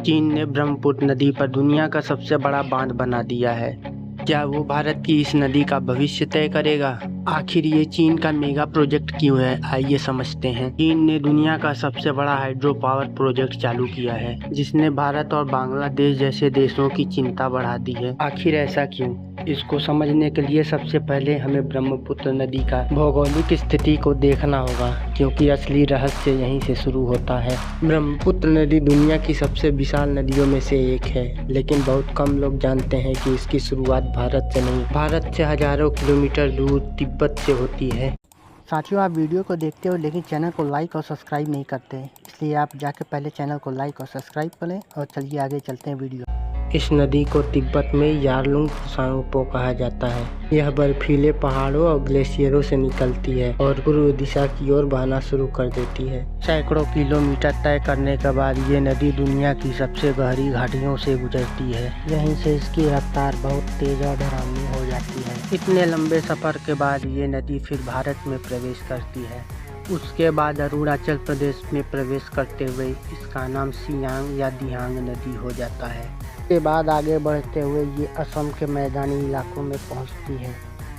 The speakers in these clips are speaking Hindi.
चीन ने ब्रह्मपुत्र नदी पर दुनिया का सबसे बड़ा बांध बना दिया है। क्या वो भारत की इस नदी का भविष्य तय करेगा? आखिर ये चीन का मेगा प्रोजेक्ट क्यों है, आइए समझते हैं। चीन ने दुनिया का सबसे बड़ा हाइड्रो पावर प्रोजेक्ट चालू किया है, जिसने भारत और बांग्लादेश जैसे देशों की चिंता बढ़ा दी है। आखिर ऐसा क्यों? इसको समझने के लिए सबसे पहले हमें ब्रह्मपुत्र नदी का भौगोलिक स्थिति को देखना होगा, क्योंकि असली रहस्य यहीं से शुरू होता है। ब्रह्मपुत्र नदी दुनिया की सबसे विशाल नदियों में से एक है, लेकिन बहुत कम लोग जानते हैं कि इसकी शुरुआत भारत से नहीं, भारत से हजारों किलोमीटर दूर तिब्बत से होती है। साथियों, आप वीडियो को देखते हो लेकिन चैनल को लाइक और सब्सक्राइब नहीं करते, इसलिए आप जाके पहले चैनल को लाइक और सब्सक्राइब करें और चलिए आगे चलते हैं वीडियो। इस नदी को तिब्बत में यारलुंग त्सांगपो कहा जाता है। यह बर्फीले पहाड़ों और ग्लेशियरों से निकलती है और पूर्व दिशा की ओर बहना शुरू कर देती है। सैकड़ों किलोमीटर तय करने के बाद ये नदी दुनिया की सबसे गहरी घाटियों से गुजरती है। यहीं से इसकी रफ्तार बहुत तेज और डरावनी हो जाती है। इतने लंबे सफर के बाद ये नदी फिर भारत में प्रवेश करती है। उसके बाद अरुणाचल प्रदेश में प्रवेश करते हुए इसका नाम सियांग या दियांग नदी हो जाता है। के बाद आगे बढ़ते हुए ये असम के मैदानी इलाकों में पहुंचती है,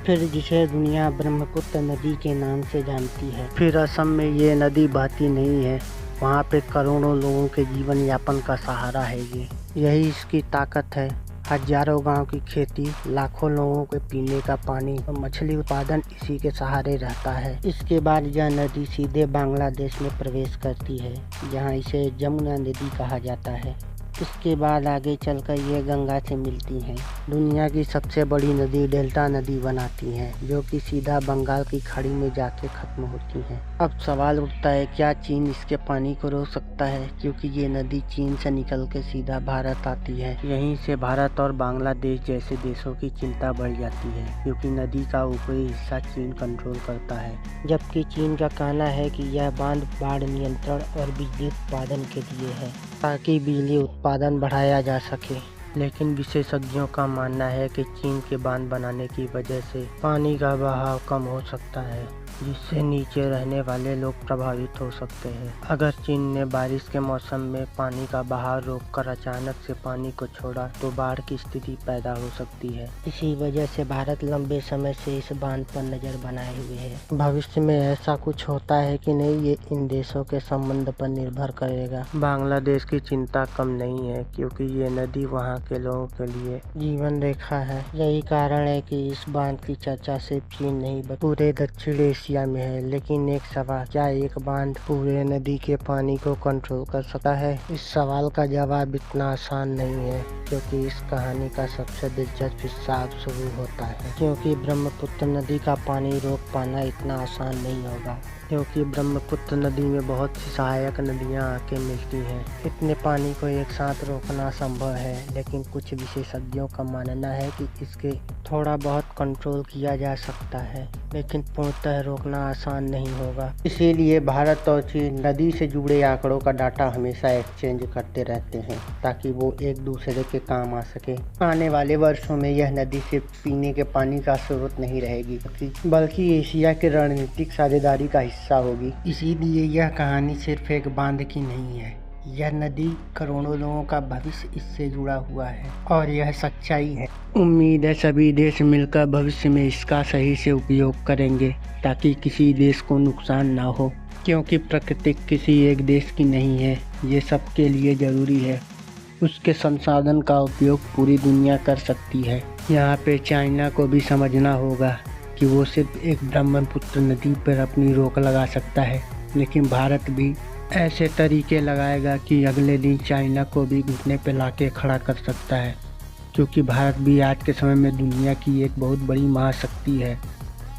फिर जिसे दुनिया ब्रह्मपुत्र नदी के नाम से जानती है। फिर असम में ये नदी बहती नहीं है, वहाँ पे करोड़ों लोगों के जीवन यापन का सहारा है ये। यही इसकी ताकत है। हजारों गांव की खेती, लाखों लोगों के पीने का पानी और मछली उत्पादन इसी के सहारे रहता है। इसके बाद यह नदी सीधे बांग्लादेश में प्रवेश करती है, जहाँ इसे जमुना नदी कहा जाता है। इसके बाद आगे चलकर ये गंगा से मिलती हैं। दुनिया की सबसे बड़ी नदी डेल्टा नदी बनाती हैं, जो कि सीधा बंगाल की खाड़ी में जाके खत्म होती हैं। अब सवाल उठता है, क्या चीन इसके पानी को रोक सकता है? क्योंकि ये नदी चीन से निकल के सीधा भारत आती है। यहीं से भारत और बांग्लादेश जैसे देशों की चिंता बढ़ जाती है, क्योंकि नदी का ऊपरी हिस्सा चीन कंट्रोल करता है। जबकि चीन का कहना है कि यह बांध बाढ़ नियंत्रण और बिजली उत्पादन के लिए है, ताकि बिजली उत्पादन बढ़ाया जा सके। लेकिन विशेषज्ञों का मानना है कि चीन के बांध बनाने की वजह से पानी का बहाव कम हो सकता है, जिससे नीचे रहने वाले लोग प्रभावित हो सकते हैं। अगर चीन ने बारिश के मौसम में पानी का बहाव रोककर अचानक से पानी को छोड़ा तो बाढ़ की स्थिति पैदा हो सकती है। इसी वजह से भारत लंबे समय से इस बांध पर नजर बनाए हुए है। भविष्य में ऐसा कुछ होता है कि नहीं, ये इन देशों के संबंध पर निर्भर करेगा। बांग्लादेश की चिंता कम नहीं है, क्योंकि ये नदी वहाँ के लोगों के लिए जीवन रेखा है। यही कारण है कि इस बांध की चर्चा सिर्फ चीन नहीं बल्कि पूरे दक्षिण एशिया में है। लेकिन एक सवाल, क्या एक बांध पूरे नदी के पानी को कंट्रोल कर सकता है? इस सवाल का जवाब इतना आसान नहीं है, क्योंकि इस कहानी का सबसे दिलचस्प हिस्सा अब शुरू होता है। क्योंकि ब्रह्मपुत्र नदी का पानी रोक पाना इतना आसान नहीं होगा, क्योंकि ब्रह्मपुत्र नदी में बहुत सी सहायक नदियां आके मिलती हैं। इतने पानी को एक साथ रोकना संभव है, लेकिन कुछ विशेषज्ञों का मानना है कि इसके थोड़ा बहुत कंट्रोल किया जा सकता है, लेकिन पूर्णतः रोकना आसान नहीं होगा। इसीलिए भारत और चीन नदी से जुड़े आंकड़ों का डाटा हमेशा एक्सचेंज करते रहते हैं, ताकि वो एक दूसरे के काम आ सके। आने वाले वर्षों में यह नदी सिर्फ पीने के पानी का स्रोत नहीं रहेगी, बल्कि एशिया के रणनीतिक साझेदारी का हिस्सा होगी। इसीलिए यह कहानी सिर्फ एक बांध की नहीं है, यह नदी करोड़ों लोगों का भविष्य इससे जुड़ा हुआ है, और यह सच्चाई है। उम्मीद है सभी देश मिलकर भविष्य में इसका सही से उपयोग करेंगे, ताकि किसी देश को नुकसान ना हो, क्योंकि प्रकृति किसी एक देश की नहीं है, ये सबके लिए जरूरी है। उसके संसाधन का उपयोग पूरी दुनिया कर सकती है। यहाँ पे चाइना को भी समझना होगा कि वो सिर्फ एक ब्रह्मपुत्र नदी पर अपनी रोक लगा सकता है, लेकिन भारत भी ऐसे तरीके लगाएगा कि अगले दिन चाइना को भी घुटने पे लाके खड़ा कर सकता है, क्योंकि भारत भी आज के समय में दुनिया की एक बहुत बड़ी महाशक्ति है।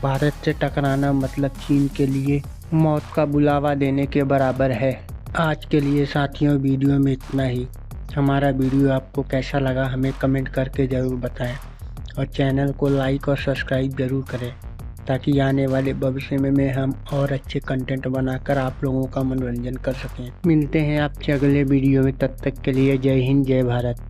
भारत से टकराना मतलब चीन के लिए मौत का बुलावा देने के बराबर है। आज के लिए साथियों, वीडियो में इतना ही। हमारा वीडियो आपको कैसा लगा हमें कमेंट करके ज़रूर बताएं, और चैनल को लाइक और सब्सक्राइब ज़रूर करें, ताकि आने वाले भविष्य में हम और अच्छे कंटेंट बनाकर आप लोगों का मनोरंजन कर सकें। मिलते हैं आपसे अगले वीडियो में, तब तक के लिए जय हिंद, जय भारत।